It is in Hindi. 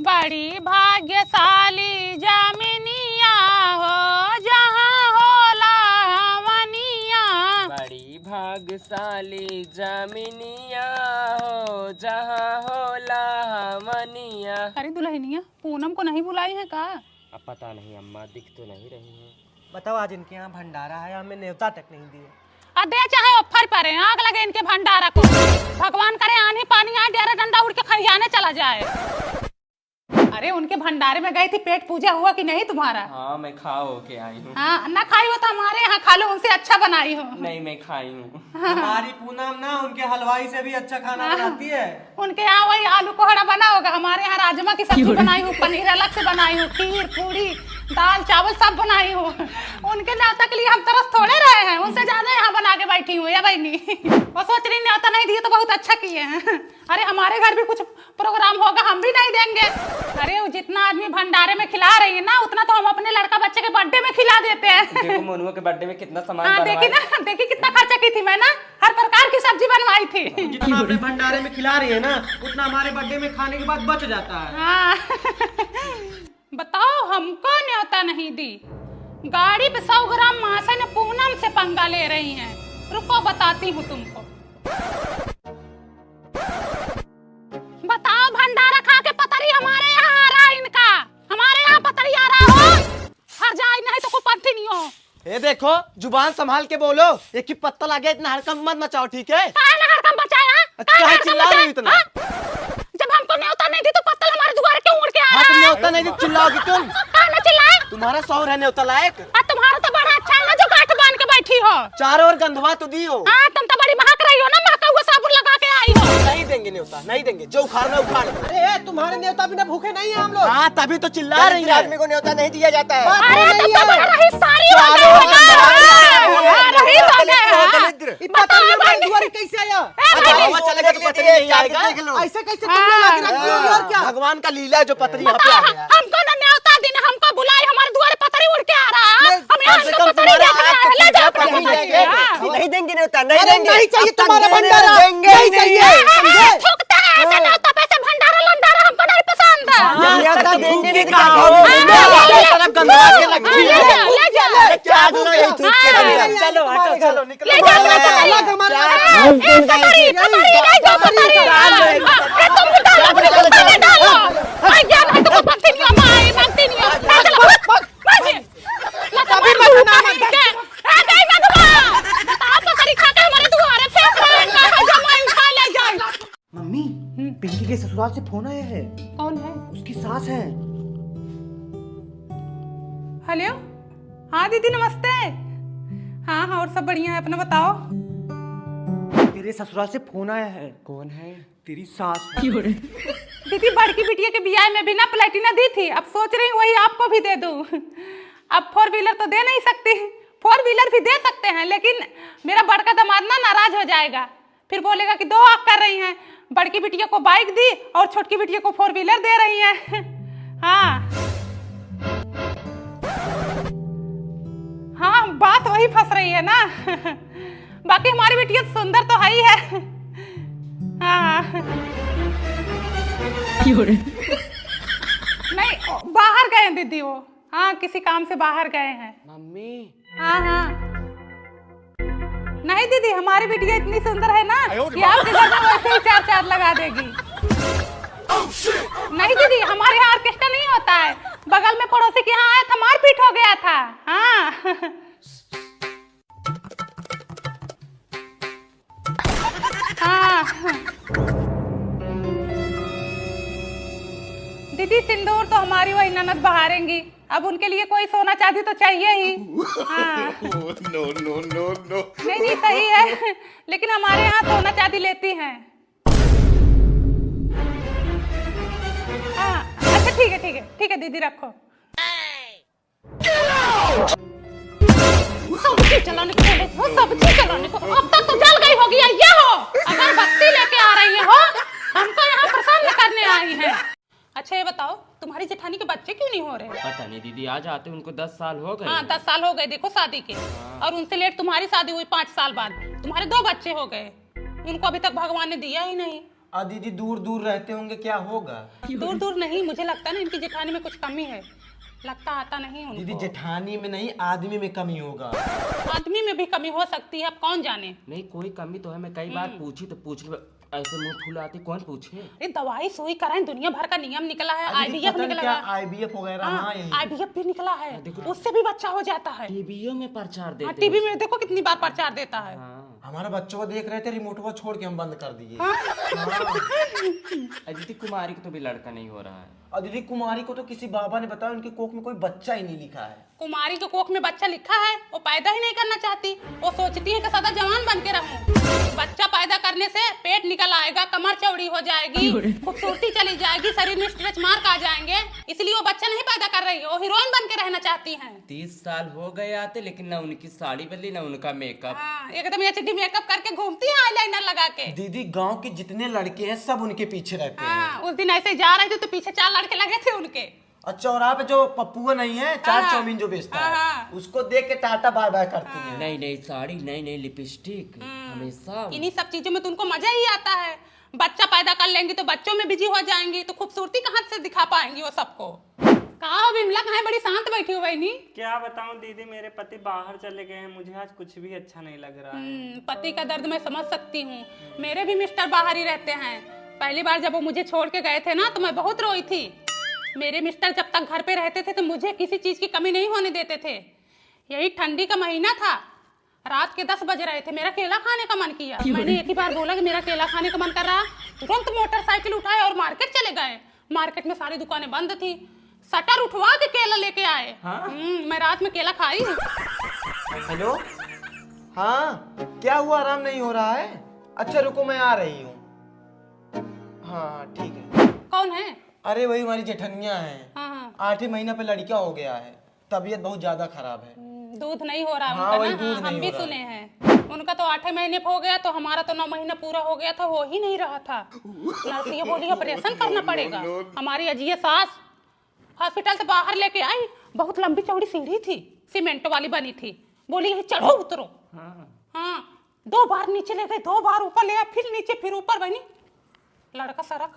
बड़ी भाग्यशाली जामिनिया हो जहाँ होला हवनिया। बड़ी भाग्यशाली जामिनिया हो जहाँ होला हमनिया। अरे दुल्हनिया पूनम को नहीं बुलाई है का? अब पता नहीं अम्मा, दिख तो नहीं रही है। बताओ, आज इनके यहाँ भंडारा है, हमें न्योता तक नहीं दिए। दे चाहे ऑफर पड़े, आग लगे इनके भंडारा को। भगवान करे आंधी पानी आए, डेरा डंडा उड़ के खरियाने चला जाए। अरे उनके भंडारे में गई थी, पेट पूजा हुआ कि नहीं तुम्हारा? हाँ मैं खाओ के आई हूँ। हाँ ना खाई हो तो हमारे यहाँ खा लो, उनसे अच्छा बनाई हो। नहीं मैं खाई हूँ। हमारी पूनम ना उनके हलवाई से भी अच्छा खाना बनाती है। उनके यहाँ वही आलू कोहड़ा बना होगा, हमारे यहाँ राजमा की सब्जी बनाई हूँ, पनीर अलग से बनाई हूँ, खीर पूरी दाल चावल सब बनाई हूँ। उनके न्योता के लिए हम तरस थोड़े रहे हैं, उनसे ज्यादा यहाँ बना के बैठी हूँ। या बहनी वो सोच रही न्योता नहीं दिए तो बहुत अच्छा किए हैं। अरे हमारे घर भी कुछ प्रोग्राम होगा, हम भी नहीं देंगे। अरे वो जितना आदमी भंडारे में खिला रही है ना, उतना तो हम अपने लड़का बच्चे के बर्थडे में खिला देते हैं। देखो मनुआ के बर्थडे में कितना सामान हाँ देखी ना, देखी कितना खर्चा की थी मैं ना, हर प्रकार की सब्जी बनवाई थी। जितना अपने भंडारे में खिला रही है ना, उतना हमारे बर्थडे में खाने के बाद बच जाता है। हाँ बताओ, हमको न्योता नहीं दी, गाड़ी पे 100 ग्राम मासा ने पूनम से पंगा ले रही हैं। रुको बताती हूँ तुमको। बताओ, भंडारा खा के पतरी हमारे यहाँ आ रहा है इनका, हमारे यहाँ पतरी आ रहा हो, हर जाए नहीं तो कोई पंथी नहीं हो। ये देखो, जुबान संभाल के बोलो, एक ही पत्ता लगे, इतना हड़कंप मत मचाओ, ठीक है? हड़कंप बचाया? क्या चिल्ला रही इतना? जब हमको न्योता नहीं दी तो पत्तल हमारे द्वार क्यों उड़ के आ रहा है? तुम न्योता नहीं दी चिल्लाओगी तुम? ना चिल्लाए, तुम्हारा शौहर है न्योता लायक? तुम्हारा तो बड़ा अच्छा है ना जो गांठ बांध के बैठी हो। चारों ओर गंधवा तो दी हो। तुम तो बड़ी महक रही हो ना, महका हुआ साबुन लगा के आई हो। नहीं देंगे न्योता, नहीं देंगे, जो उखाड़ना उखाड़। अरे तुम्हारे न्योता बिना भूखे नहीं है हम लोग। हाँ तभी तो चिल्ला रही है। आदमी को न्योता नहीं दिया जाता है। अरे तुम तो बड़ा रही सारी हो गए हो ना। कैसे आया? ऐसे कैसे भगवान का लीला है जो पतरी यहाँ पे आ गया। हमको ना न्योता देना, हमको बुलाई, हमारे द्वार पतरी उड़ के आ रहा है। हम यहाँ से पतरी नहीं देंगे न्योता, नहीं देंगे। नहीं चाहिए तुम्हारा भंडारा, नहीं चाहिए। थूकता है ऐसे न्योता पे से, भंडारा लंडारा हमको नहीं पसंद है। न्योता देंगे नहीं तो गंधवा के लगती है। ले जा क्या बोलो ये थूक के? चलो हटो, चलो निकलो। ले जा पतरी, ले जा पतरी। तुम भी डालो, तुम डालो। आई जा नहीं तो पत्ती नहीं हो, माई मांगती नहीं हो। कभी मत ना मत के आ गई भगवान। बताओ, पतरी खा के हमारे द्वारे फेंक रहे हैं, कहां जमाई उठा ले जाए। मम्मी, पिंकी के ससुराल से फोन आया है। कौन है? उसकी सास है। हेलो, हाँ दीदी नमस्ते। हाँ हाँ, और सब बढ़िया है, अपना बताओ। तेरे ससुराल से फोन आया है। कौन है? तेरी सास। दीदी बड़की बिटिया के बियाह में बिना प्लेटिना दी थी, अब सोच रही हूँ वही आपको भी दे दूँ। अब 4 व्हीलर तो दे नहीं सकती, 4 व्हीलर भी दे सकते हैं, लेकिन मेरा बड़का दामाद ना नाराज हो जाएगा, फिर बोलेगा कि 2 आप कर रही हैं। बड़की बिटिया को बाइक दी और छोटकी बिटिया को 4 व्हीलर दे रही हैं। हाँ हाँ, बात वही फंस रही है ना। बाकी हमारी बिटिया सुंदर तो है ही है। हाँ नहीं, बाहर गए हैं दीदी वो, हाँ किसी काम से बाहर गए हैं। मम्मी। हाँ हाँ, नहीं दीदी हमारी बिटिया इतनी सुंदर है ना कि आपके घर में वैसे ही 4 लगा देगी। नहीं दीदी, हमारे यहाँ ऑर्केस्ट्रा नहीं होता है, बगल में पड़ोसी के यहाँ आया था, मारपीट हो गया था। हाँ हाँ दीदी, सिंदूर तो हमारी वही ननद बहारेंगी, अब उनके लिए कोई सोना चांदी तो चाहिए ही। हाँ। No no no no. नहीं नहीं सही है, लेकिन हमारे यहाँ सोना चांदी लेती हैं। हाँ अच्छा ठीक है ठीक है ठीक है दीदी, रखो। सब्जी चलाने को बोले हो, सब्जी चलाने को, अब तक तो जल गई होगी। ये हो, अगर बत्ती लेके आ रही है हो, हमको यहाँ प्रसन्न करने आई है। अच्छा ये बताओ, तुम्हारी जेठानी के बच्चे क्यों नहीं हो रहे? पता नहीं दीदी, आज आते उनको 10 साल हो गए। हाँ 10 साल हो गए देखो शादी के। और उनसे लेट तुम्हारी शादी हुई 5 साल बाद, तुम्हारे 2 बच्चे हो गए, उनको अभी तक भगवान ने दिया ही नहीं। और दीदी दूर दूर रहते होंगे, क्या होगा? दूर दूर नहीं, मुझे लगता है ना इनकी जेठानी में कुछ कमी है, लगता आता नहीं उनको। दीदी जेठानी में नहीं, आदमी में कमी होगा। आदमी में भी कमी हो सकती है, अब कौन जाने। नहीं कोई कमी तो है, मैं कई बार पूछी तो पूछ ऐसे मुंह फुलाती कौन पूछे। अरे दवाई सुई कराएं, दुनिया भर का नियम निकला है, दीदी आईवीएफ पता नहीं निकला क्या है। आईवीएफ वगैरह, हाँ, हाँ यही। आईवीएफ भी निकला है, उससे भी बच्चा हो जाता है। टीवीओ में प्रचार देते टीवी में देखो कितनी बार प्रचार देता है। हाँ। हमारा बच्चों को देख रहे थे, रिमोटवा छोड़ के हम बंद कर दिए। अदिति कुमारी को तो भी लड़का नहीं हो रहा है। और दीदी कुमारी को तो किसी बाबा ने बताया उनकी कोख में कोई बच्चा ही नहीं लिखा है। कुमारी के कोख में बच्चा लिखा है, वो पैदा ही नहीं करना चाहती, वो सोचती है कि सदा जवान बन के रहूं। बच्चा पैदा करने से पेट निकल आएगा, कमर चौड़ी हो जाएगी, खूबसूरती चली जाएगी, शरीर में स्ट्रेच मार्क आ जाएंगे, इसलिए वो बच्चा नहीं पैदा कर रही है, वो हीरोइन बन के रहना चाहती हैं। 30 साल हो गए आते, लेकिन ना उनकी साड़ी बदली ना उनका मेकअप। हाँ, एकदम एचडी मेकअप करके घूमती है आईलाइनर लगा के। दीदी गांव के जितने लड़के हैं सब उनके पीछे रहते हैं। हाँ, उस दिन ऐसे जा रहे थे तो पीछे 4 लड़के लगे थे उनके। और चौराहे पे जो पप्पुआ नहीं है, चाट हाँ, चाउमीन जो बेचता हाँ, है, उसको देख के टाटा बाय बाय करती है। नई नई साड़ी, नई नई लिपस्टिक, हमेशा इन्हीं सब चीजों में तो उनको मजा ही आता है। बच्चा पैदा कर लेंगी तो बच्चों में बिजी हो जाएंगी, तो खूबसूरती कहाँ से दिखा पाएंगी वो सबको। कहा बिमला कहाँ बड़ी शांत बैठी हो बहनी? क्या बताऊं दीदी, मेरे पति बाहर चले गए हैं, मुझे आज कुछ भी अच्छा नहीं लग रहा है। पति का दर्द मैं समझ सकती हूँ, मेरे भी मिस्टर बाहर ही रहते हैं। पहली बार जब वो मुझे छोड़ के गए थे ना तो मैं बहुत रोई थी। मेरे मिस्टर जब तक घर पे रहते थे तो मुझे किसी चीज की कमी नहीं होने देते थे। यही ठंडी का महीना था, रात के 10 बज रहे थे, मेरा केला खाने का मन किया। मैंने एक ही बार बोला कि मेरा केला खाने का मन कर रहा, तुरंत मोटरसाइकिल उठाए और मार्केट चले गए। मार्केट में सारी दुकानें बंद थी, शटर उठवा के केला लेके आए। मैं रात में केला खाई। हेलो, हाँ क्या हुआ, आराम नहीं हो रहा है? अच्छा रुको मैं आ रही हूँ। हाँ ठीक है। कौन है? अरे वही हमारी जेठनिया है। हाँ, 8 महीना पे लड़का हो गया है, तबीयत बहुत ज्यादा खराब है। दूध नहीं हो रहा हाँ, उनका वही ना। दूध हाँ, नहीं हम भी हो रहा सुने हैं। उनका तो 8 महीने हो गया, तो हमारा तो 9 महीना पूरा हो गया था, हो ही नहीं रहा था। नर्स ये बोली ऑपरेशन करना पड़ेगा। हमारी अजीय सास हॉस्पिटल से बाहर लेके आई, बहुत लंबी चौड़ी सीढ़ी थी, सीमेंट वाली बनी थी, बोली यही चढ़ो उतरो। हाँ 2 बार नीचे ले गए, 2 बार ऊपर ले आए, फिर नीचे फिर ऊपर। बनी लड़का सरक